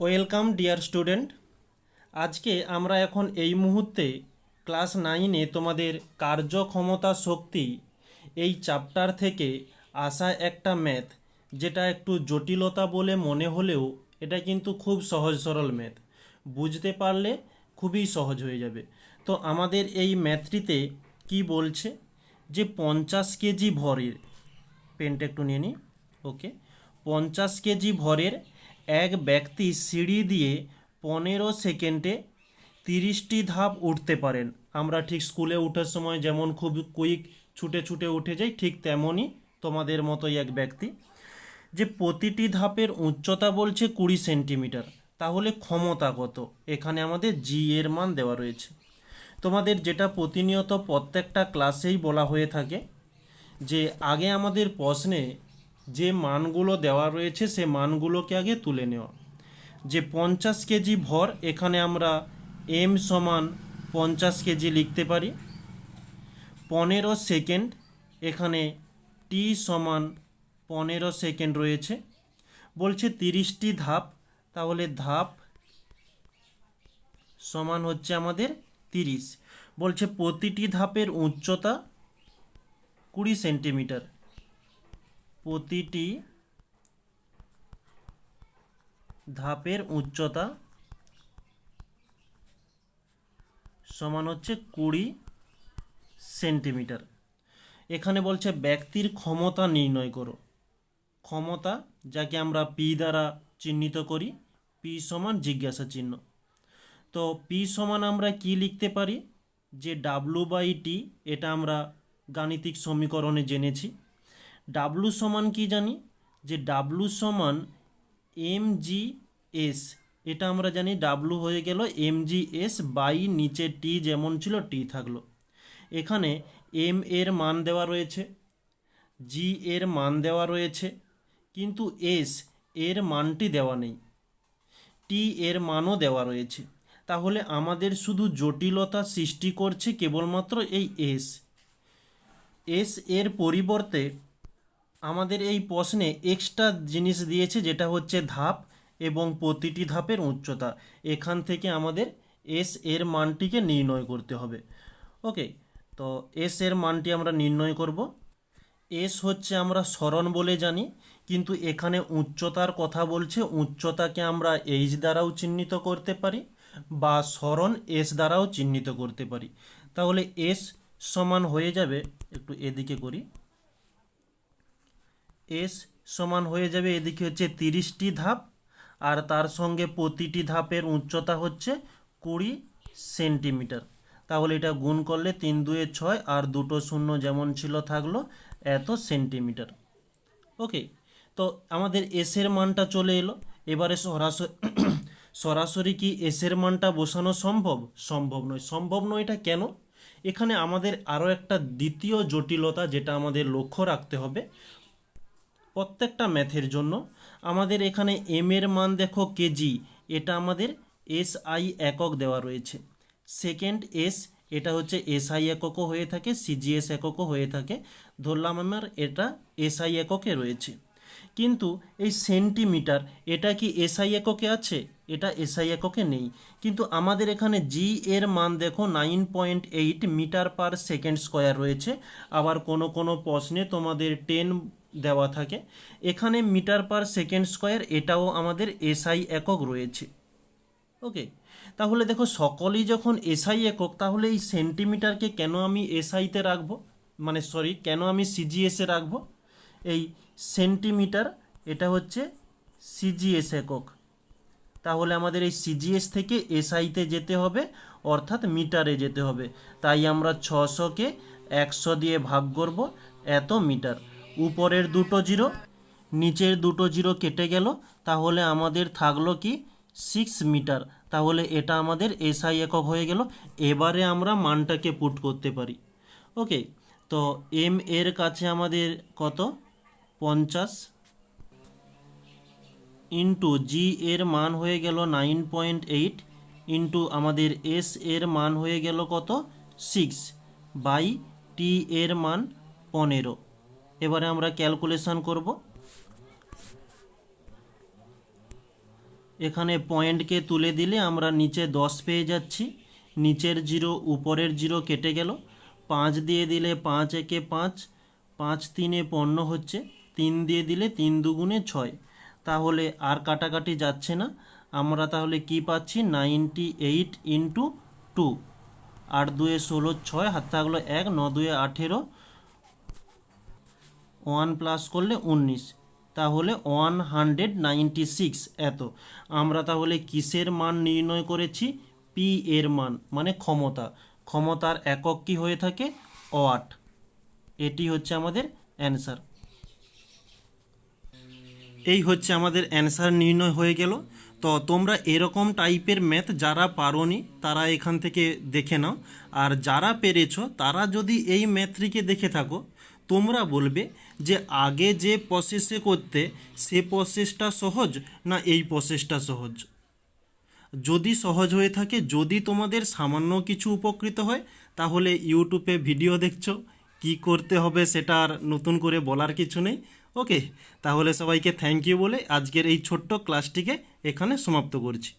Welcome dear student. আজকে আমরা এখন এই মুহূর্তে ক্লাস 9-এ তোমাদের কার্যক্ষমতা শক্তি এই চ্যাপ্টার থেকে আসা একটা ম্যাথ, যেটা একটু জটিলতা বলে মনে হলেও এটা কিন্তু খুব সহজ সরল ম্যাথ, বুঝতে পারলে খুবই সহজ হয়ে যাবে। তো আমাদের এই ম্যাথটিতে কি বলছে যে 50 কেজি ভরের, পেনটা একটু নিয়ে নিই। ওকে, 50 কেজি ভরের এক ব্যক্তি সিঁড়ি দিয়ে 15 সেকেন্ডে 30টি ধাপ উঠতে পারেন। আমরা ঠিক স্কুলে ওঠার সময় যেমন খুব কুইক ছুটে ছুটে উঠে যাই, ঠিক তেমনই তোমাদের মতোই এক ব্যক্তি, যে প্রতিটি ধাপের উচ্চতা বলছে 20 সেন্টিমিটার। তাহলে ক্ষমতা কত? এখানে আমাদের জি এর মান দেওয়া রয়েছে। তোমাদের যেটা প্রতিনিয়ত প্রত্যেকটা ক্লাসেই বলা হয়ে থাকে, যে আগে আমাদের প্রশ্নে যে মানগুলো দেওয়া রয়েছে সে মানগুলোকে আগে তুলে নেওয়া। যে 50 কেজি ভর, এখানে আমরা এম সমান 50 কেজি লিখতে পারি। 15 সেকেন্ড, এখানে টি সমান 15 সেকেন্ড রয়েছে। বলছে 30টি ধাপ, তাহলে ধাপ সমান হচ্ছে আমাদের 30। বলছে প্রতিটি ধাপের উচ্চতা 20 সেন্টিমিটার। প্রতিটি ধাপের উচ্চতা সমান হচ্ছে 20 সেন্টিমিটার। এখানে বলছে ব্যক্তির ক্ষমতা নির্ণয় করো। ক্ষমতা, যাকে আমরা পি দ্বারা চিহ্নিত করি, পি সমান জিজ্ঞাসা চিহ্ন। তো পি সমান আমরা কি লিখতে পারি, যে ডাব্লু বাই টি, এটা আমরা গাণিতিক সমীকরণে জেনেছি। ডাব্লু সমান কি জানি, যে ডাব্লু সমান এম জি এস, এটা আমরা জানি। ডাব্লু হয়ে গেল এম জি এস বাই নিচে টি যেমন ছিল টি থাকলো। এখানে এম এর মান দেওয়া রয়েছে, জি এর মান দেওয়া রয়েছে, কিন্তু এস এর মানটি দেওয়া নেই, টি এর মানও দেওয়া রয়েছে। তাহলে আমাদের শুধু জটিলতা সৃষ্টি করছে কেবলমাত্র এই এস। এস এর পরিবর্তে আমাদের এই প্রশ্নে এক্সট্রা জিনিস দিয়েছে, যেটা হচ্ছে ধাপ এবং প্রতিটি ধাপের উচ্চতা। এখান থেকে আমাদের এস এর মানটিকে নির্ণয় করতে হবে। ওকে, তো এস এর মানটি আমরা নির্ণয় করব। এস হচ্ছে আমরা সরণ বলে জানি, কিন্তু এখানে উচ্চতার কথা বলছে। উচ্চতাকে আমরা এইচ দ্বারাও চিহ্নিত করতে পারি বা সরণ এস দ্বারাও চিহ্নিত করতে পারি। তাহলে এস সমান হয়ে যাবে, একটু এদিকে করি, এস সমান হয়ে যাবে, এদিকে হচ্ছে 30টি ধাপ, আর তার সঙ্গে প্রতিটি ধাপের উচ্চতা হচ্ছে 20 সেন্টিমিটার। তাহলে এটা গুণ করলে 3 2 6, আর দুটো শূন্য যেমন ছিল থাকলো, এত সেন্টিমিটার। ওকে, তো আমাদের এসের মানটা চলে এলো। এবারে সরাসরি সরাসরি কি এসের মানটা বসানো সম্ভব? সম্ভব নয়। সম্ভব নয়, এটা কেন? এখানে আমাদের আরও একটা দ্বিতীয় জটিলতা, যেটা আমাদের লক্ষ্য রাখতে হবে প্রত্যেকটা ম্যাথের জন্য। আমাদের এখানে এম এর মান দেখো কেজি, এটা আমাদের এস আই একক দেওয়া রয়েছে। সেকেন্ড এস, এটা হচ্ছে এসআই এককও হয়ে থাকে, সিজিএস এককও হয়ে থাকে। ধরলাম আমার এটা এসআই এককে রয়েছে, কিন্তু এই সেন্টিমিটার, এটা কি এসআই এককে আছে? এটা এসআই এককে নেই। কিন্তু আমাদের এখানে জি এর মান দেখো 9.8 মিটার পার সেকেন্ড স্কোয়ার রয়েছে। আবার কোনো কোনো প্রশ্নে তোমাদের 10 দেওয়া থাকে। এখানে মিটার পার সেকেন্ড স্কোয়ার, এটাও আমাদের এসআই একক রয়েছে। ওকে, তাহলে দেখো সকলেই যখন এসআই একক, তাহলে এই সেন্টিমিটারকে কেন আমি এসআইতে রাখবো, মানে সরি, কেন আমি সিজিএসে রাখবো? এই সেন্টিমিটার, এটা হচ্ছে সিজিএস একক। তাহলে আমাদের এই সিজিএস থেকে এসআইতে যেতে হবে, অর্থাৎ মিটারে যেতে হবে। তাই আমরা 600কে 100 দিয়ে ভাগ করব, এত মিটার। উপরের দুটো জিরো, নিচের দুটো জিরো কেটে গেল, তাহলে আমাদের থাকলো কি 6 মিটার। তাহলে এটা আমাদের এসআই একক হয়ে গেল। এবারে আমরা মানটাকে পুট করতে পারি। ওকে, তো এম এর কাছে আমাদের কত, 50, ইন্টু জি এর মান হয়ে গেল 9.8, ইন্টু আমাদের এস এর মান হয়ে গেল কত, 6, বাই টি এর মান 15। এবারে আমরা ক্যালকুলেশন করব। এখানে পয়েন্টকে তুলে দিলে আমরা নিচে 10 পেয়ে যাচ্ছি। নিচের জিরো উপরের জিরো কেটে গেল। 5 দিয়ে দিলে 5 একে 5, 5 3 15 হচ্ছে। 3 দিয়ে দিলে 3 দুগুণে 6। তাহলে আর কাটাকাটি যাচ্ছে না। আমরা তাহলে কি পাচ্ছি 98 ইন্টু 2। 8 2 16, 6 হাত থাকলো 1, 9 2 18, 1 প্লাস করলে 19, তাহলে 196 এত। আমরা তাহলে কিসের মান নির্ণয় করেছি? পি এর মান, মানে ক্ষমতা। ক্ষমতার একক কি হয়ে থাকে? ওয়াট। এটি হচ্ছে আমাদের অ্যান্সার। এই হচ্ছে আমাদের অ্যান্সার নির্ণয় হয়ে গেল। তো তোমরা এরকম টাইপের ম্যাথ যারা পারোনি তারা এখান থেকে দেখে নাও, আর যারা পেরেছো তারা যদি এই ম্যাথটিকে দেখে থাকো তোমরা বলবে যে আগে যে প্রসেসে করতে সে প্রসেসটা সহজ না এই প্রসেসটা সহজ। যদি সহজ হয়ে থাকে, যদি তোমাদের সামান্য কিছু উপকৃত হয়, তাহলে ইউটিউবে ভিডিও দেখছো, কি করতে হবে সেটা আর নতুন করে বলার কিছু নেই। ওকে, তাহলে সবাইকে থ্যাংক ইউ বলে আজকের এই ছোট্ট ক্লাসটিকে এখানে সমাপ্ত করছি।